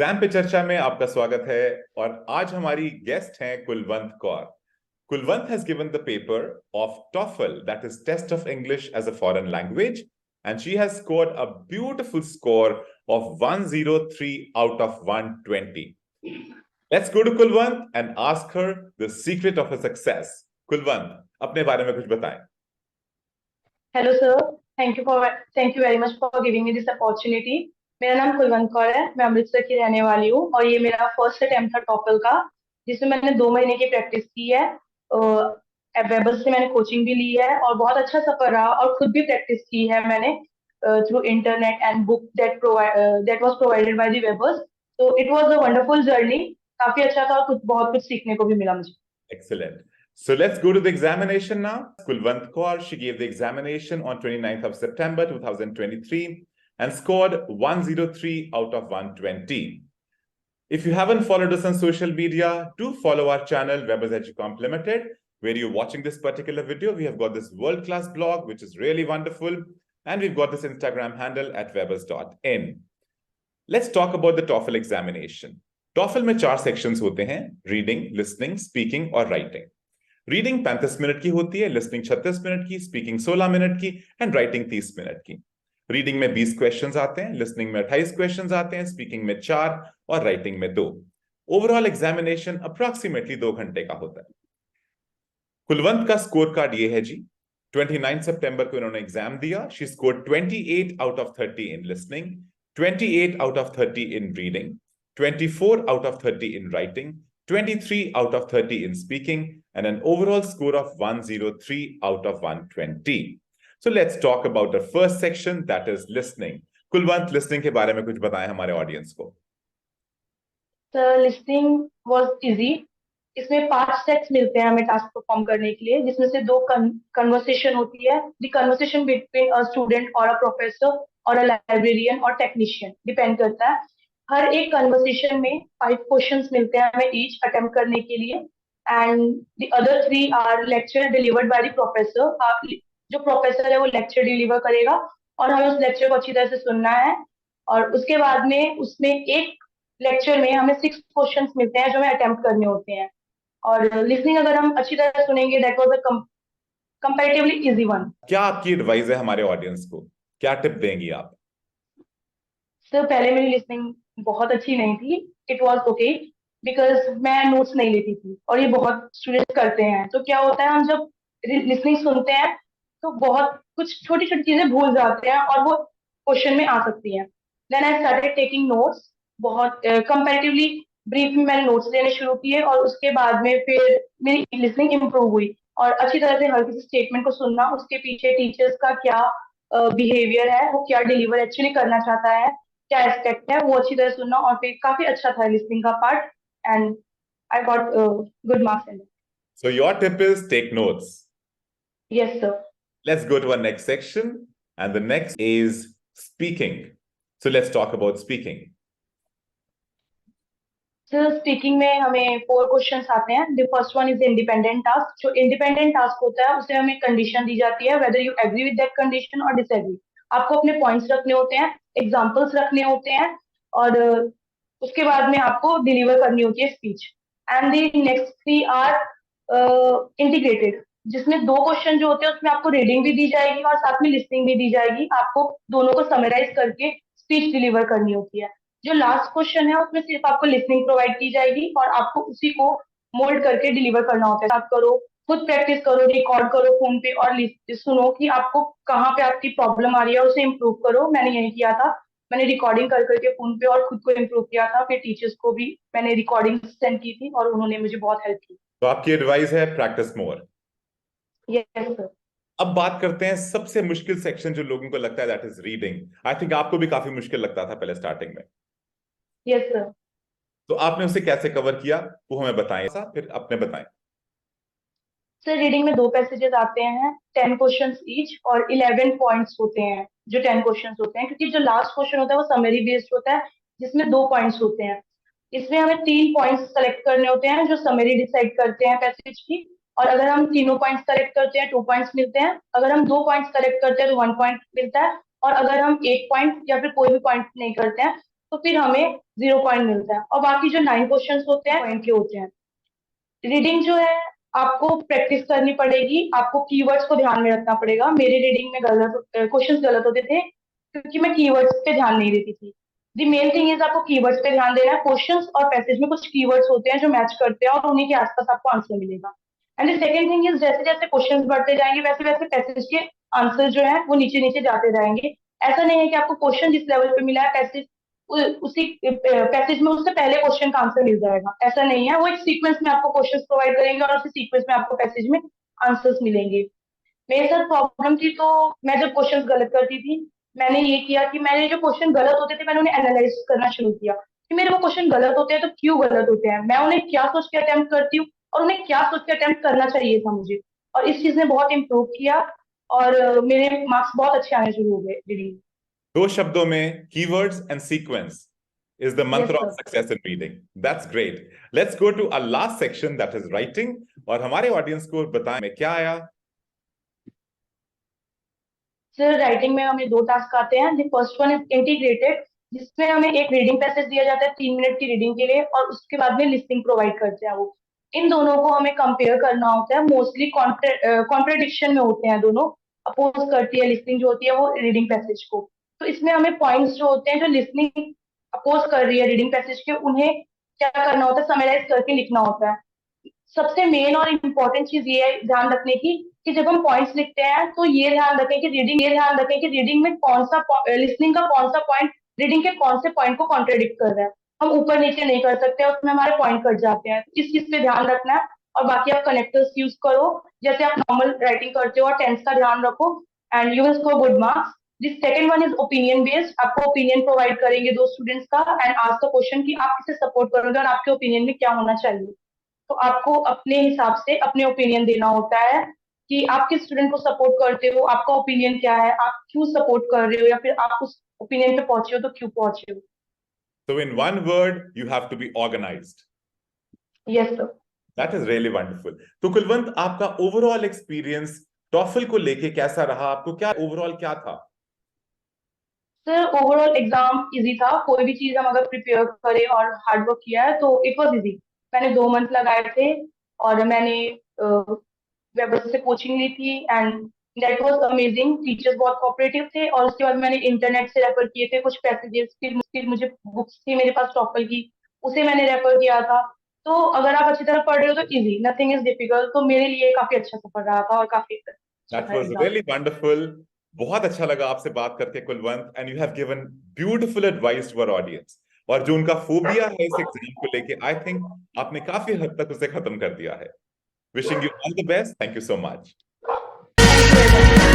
Exam पे चर्चा में आपका स्वागत है। और आज हमारी गेस्ट हैं Kulwant Kaur. Kulwant has given the paper of TOEFL, that is Test of English as a Foreign Language, and she has scored a beautiful score of 103 out of 120. Let's go to Kulwant and ask her the secret of her success. Kulwant, अपने बारे में कुछ बताएं। Hello sir, thank you very much for giving me this opportunity. मेरा नाम कुलवंत कौर है, मैं अमृतसर की रहने वाली हूँ और ये मेरा फर्स्ट अटेम्प्ट था टॉफल का, जिसमें मैंने 2 महीने की प्रैक्टिस की है। वेबल से मैंने कोचिंग भी ली है और बहुत अच्छा सफर रहा और खुद भी प्रैक्टिस की है मैंने through internet and book that was provided by the webers. तो it was a wonderful journey, काफी अच्छा था और बहुत कुछ सीखने को भी मिला मुझे। Excellent. So let's go to the examination now. Kulwant Kaur, she gave the examination on 29th of September 2023 and scored 103 out of 120. If you haven't followed us on social media, do follow our channel, Webbers Educomp Limited, where you're watching this particular video. We have got this world-class blog, which is really wonderful. And we've got this Instagram handle at webbers.in. Let's talk about the TOEFL examination. TOEFL में 4 sections होते हैं: reading, listening, speaking और writing. Reading 35 minute की होती है, listening 36 minute की, speaking 16 minute की and writing 30 minute की। रीडिंग में 20 क्वेश्चंस आते हैं, लिसनिंग में 28 क्वेश्चंस आते हैं, स्पीकिंग में 4 और राइटिंग में 2। ओवरऑल एग्जामिनेशन अप्रोक्सीमेटली 2 घंटे का होता है। कुलवंत का स्कोर कार्ड ये है जी। 29 सितंबर को इन्होंने एग्जाम दिया। She scored 28 out of 30 in listening, 28 out of 30 in reading, 24 out of 30 in writing, 23 out of 30 in speaking, and an overall score of 103 out of 120. So let's talk about the first section, that is listening. Kulwant, listening के बारे में कुछ बताएं हमारे audience को। Sir, listening was easy. इसमें 5 sets मिलते हैं हमें टास्क परफॉर्म करने के लिए, जिसमें से 2 कन्वर्सेशन होती है। The conversation between a student और अ प्रोफेसर और अ लाइब्रेरियन और टेक्नीशियन, डिपेंड करता है। हर एक कन्वर्सेशन में 5 क्वेश्चंस मिलते हैं हमें ईच अटेम्प्ट करने के लिए, and the other 3 are lecture delivered by the professor. जो प्रोफेसर है वो लेक्चर डिलीवर करेगा और हमें उस लेक्चर को अच्छी तरह से सुनना है। और उसके बाद में उसमें एक लेक्चर में हमें 6 क्वेश्चंस मिलते हैं जो हमें अटेम्प्ट करने होते हैं। और लिसनिंग अगर हम अच्छी तरह सुनेंगे, that was a comparatively easy one. क्या आपकी एडवाइस है हमारे ऑडियंस को, क्या टिप देंगी आप? सर, पहले मेरी लिसनिंग बहुत अच्छी नहीं थी। इट वाज ओके, बिकॉज मैं नोट्स नहीं लेती थी और ये बहुत स्टूडेंट्स करते हैं। तो क्या होता है, हम जब लिसनिंग सुनते हैं तो बहुत कुछ छोटी छोटी चीजें भूल जाते हैं और वो क्वेश्चन में आ सकती हैं। Then I started taking notes. बहुत कंपैरेटिवली ब्रीफ में मैंने नोट्स लेने शुरू किए और उसके बाद में फिर मेरी लिसनिंग इम्प्रूव हुई और अच्छी तरह से हर किसी स्टेटमेंट को सुनना, उसके पीछे टीचर्स का क्या बिहेवियर है, वो क्या डिलीवर एक्चुअली करना चाहता है, क्या एस्पेक्ट है, वो अच्छी तरह सुनना। और फिर काफी अच्छा था लिसनिंग का part, and I got good marks in it. So your tip is take notes. Yes sir. Let's go to our next section, and the next is speaking. So let's talk about speaking. Sir, speaking में हमें 4 questions आते हैं। The first one is independent task. जो independent task होता है उसे हमें condition दी जाती है, whether you agree with that condition और डिसएग्री। आपको अपने पॉइंट्स रखने होते हैं, एग्जांपल्स रखने होते हैं और उसके बाद में आपको डिलीवर करनी होती है speech. And the next 3 are integrated, जिसमें 2 क्वेश्चन जो होते हैं उसमें आपको रीडिंग भी दी जाएगी और साथ में लिसनिंग भी दी जाएगी। आपको दोनों को समराइज करके स्पीच डिलीवर करनी होती है। जो लास्ट क्वेश्चन है उसमें सिर्फ आपको लिसनिंग प्रोवाइड की जाएगी और आपको उसी को मोल्ड करके डिलीवर करना होता है। आप करो, खुद प्रैक्टिस करो, रिकॉर्ड करो फोन पे और सुनो कि आपको कहाँ पे आपकी प्रॉब्लम आ रही है, उसे इम्प्रूव करो। मैंने यही किया था, मैंने रिकॉर्डिंग कर करके फोन पे और खुद को इम्प्रूव किया था। फिर टीचर्स को भी मैंने रिकॉर्डिंग सेंड की थी और उन्होंने मुझे बहुत हेल्प की। तो आपकी एडवाइस है प्रैक्टिस मोर। Yes sir. अब बात करते हैं सबसे मुश्किल सेक्शन जो लोगों को लगता है, that is reading. I think आपको भी काफी मुश्किल लगता था पहले स्टार्टिंग में। Yes sir. तो आपने उसे कैसे कवर किया वो हमें बताएं, फिर अपने बताएं। सर, रीडिंग में 2 पैसेजेस आते हैं, 10 क्वेश्चंस ईच और 11 पॉइंट्स होते हैं जो 10 क्वेश्चंस होते हैं, क्योंकि जो लास्ट क्वेश्चन होता है वो समरी बेस्ड होता है जिसमें 2 पॉइंट्स होते हैं। इसमें हमें 3 पॉइंट्स सेलेक्ट करने होते हैं जो समरी डिसाइड करते हैं पैसेज की। और अगर हम तीनों पॉइंट्स करेक्ट करते हैं 2 पॉइंट्स मिलते हैं, अगर हम 2 पॉइंट्स करेक्ट करते हैं तो 1 पॉइंट मिलता है, और अगर हम 1 पॉइंट या फिर कोई भी पॉइंट नहीं करते हैं तो फिर हमें 0 पॉइंट मिलता है, और बाकी जो 9 क्वेश्चन होते हैं पॉइंट के होते हैं। रीडिंग जो है आपको प्रैक्टिस करनी पड़ेगी, आपको कीवर्ड्स को ध्यान में रखना पड़ेगा। मेरी रीडिंग में क्वेश्चंस गलत होते थे क्योंकि मैं कीवर्ड्स पे ध्यान नहीं देती थी। द मेन थिंग इज आपको कीवर्ड्स पे ध्यान देना है। क्वेश्चंस और पैसेज में कुछ कीवर्ड्स होते हैं जो मैच करते हैं और उन्हीं के आसपास आपको आंसर मिलेगा। And the second thing is जैसे जैसे क्वेश्चंस बढ़ते जाएंगे वैसे वैसे पैसेज के आंसर जो है वो नीचे नीचे जाते जाएंगे। ऐसा नहीं है कि आपको क्वेश्चन जिस लेवल पे मिला है पैसेज उसी पैसेज में उससे पहले क्वेश्चन का आंसर मिल जाएगा, ऐसा नहीं है। वो एक सीक्वेंस में आपको क्वेश्चंस प्रोवाइड करेंगे और उसी सीक्वेंस में आपको पैसेज में आंसर्स मिलेंगे। मेरे साथ प्रॉब्लम थी, तो मैं जब क्वेश्चंस गलत करती थी मैंने ये किया कि मैंने जो क्वेश्चन गलत होते थे मैंने उन्हें एनालाइज करना शुरू किया कि मेरे वो क्वेश्चन गलत होते हैं तो क्यों गलत होते हैं, मैं उन्हें क्या सोच के अटेम्प्ट करती हूँ और उन्हें क्या सोच के अटेम्प्ट करना चाहिए था मुझे। और इस चीज ने बहुत इम्प्रूव किया और मेरे मार्क्स बहुत अच्छे आने शुरू हो गए रीडिंग। दो शब्दों में keywords and sequence is the yes mantra of sir. success in reading. That's great. Let's go to our last section, that is writing. और हमारे ऑडियंस को बताएं में क्या आया। सर राइटिंग में हमें 2 टास्क आते हैं। The first one is integrated, जिसमें हमें एक रीडिंग पैसेज दिया जाता है 3 मिनट की रीडिंग के लिए और उसके बाद में लिसनिंग प्रोवाइड करते हैं वो। इन दोनों को हमें कंपेयर करना होता है। मोस्टली कॉन्ट्रडिक्शन में होते हैं दोनों, अपोज करती है लिसनिंग जो होती है वो रीडिंग पैसेज को। तो इसमें हमें पॉइंट्स जो होते हैं जो लिसनिंग अपोज कर रही है रीडिंग पैसेज के उन्हें क्या करना होता है, समराइज करके लिखना होता है। सबसे मेन और इम्पोर्टेंट चीज ये है ध्यान रखने की कि जब हम पॉइंट्स लिखते हैं तो ये ध्यान रखें कि रीडिंग में कौन सा लिसनिंग का कौन सा पॉइंट रीडिंग के कौन से पॉइंट को कॉन्ट्रेडिक्ट कर रहा है। हम ऊपर नीचे नहीं कर सकते, उसमें हमारे पॉइंट कट जाते हैं। इस चीज पे ध्यान रखना है। और बाकी आप कनेक्टर्स यूज करो जैसे आप नॉर्मल राइटिंग करते हो और टेंस का ध्यान रखो and you will score good marks. This second one is opinion based, आपको ओपिनियन प्रोवाइड करेंगे 2 स्टूडेंट्स का एंड आस्क द क्वेश्चन कि आप किसे सपोर्ट करोगे और आपके ओपिनियन में क्या होना चाहिए। तो आपको अपने हिसाब से अपने ओपिनियन देना होता है कि आप किस स्टूडेंट को सपोर्ट करते हो, आपका ओपिनियन क्या है, आप क्यों सपोर्ट कर रहे हो या फिर आप उस ओपिनियन पे पहुंचे हो तो क्यों पहुंचे हो। So in one word, you have to be organized. Yes sir. That is really wonderful. तो कुलवंत, आपका ओवरऑल एक्सपीरियंस टॉफल को लेके कैसा रहा? आपको क्या ओवरऑल क्या था? सर ओवरऑल एग्जाम इजी था। कोई भी चीज हम अगर प्रिपेयर करें और हार्ड वर्क किया है तो इट वाज इजी। मैंने 2 मंथ लगाए थे और मैंने वेबसाइट से कोचिंग ली थी and that was amazing. Teachers बहुत कोऑपरेटिव थे और उसके बाद मैंने इंटरनेट से रेफर किए थे कुछ पैसेजेस, फिर मुझे बुक्स थी मेरे पास टॉफल की, उसे मैंने रेफर किया था। तो अगर आप अच्छी तरह पढ़ रहे हो तो इजी, नथिंग इज डिफिकल्ट। तो मेरे लिए काफी अच्छा सफर रहा था और काफी अच्छा That था was एग्जाम। really wonderful. बहुत अच्छा लगा आपसे बात करके Kulwant, and you have given beautiful advice to our audience. और जो उनका फोबिया है इस एग्जाम को लेके, आई थिंक आपने काफी हद तक उसे खत्म कर दिया है। Wishing you all the best. Thank you so much. Thank you very much.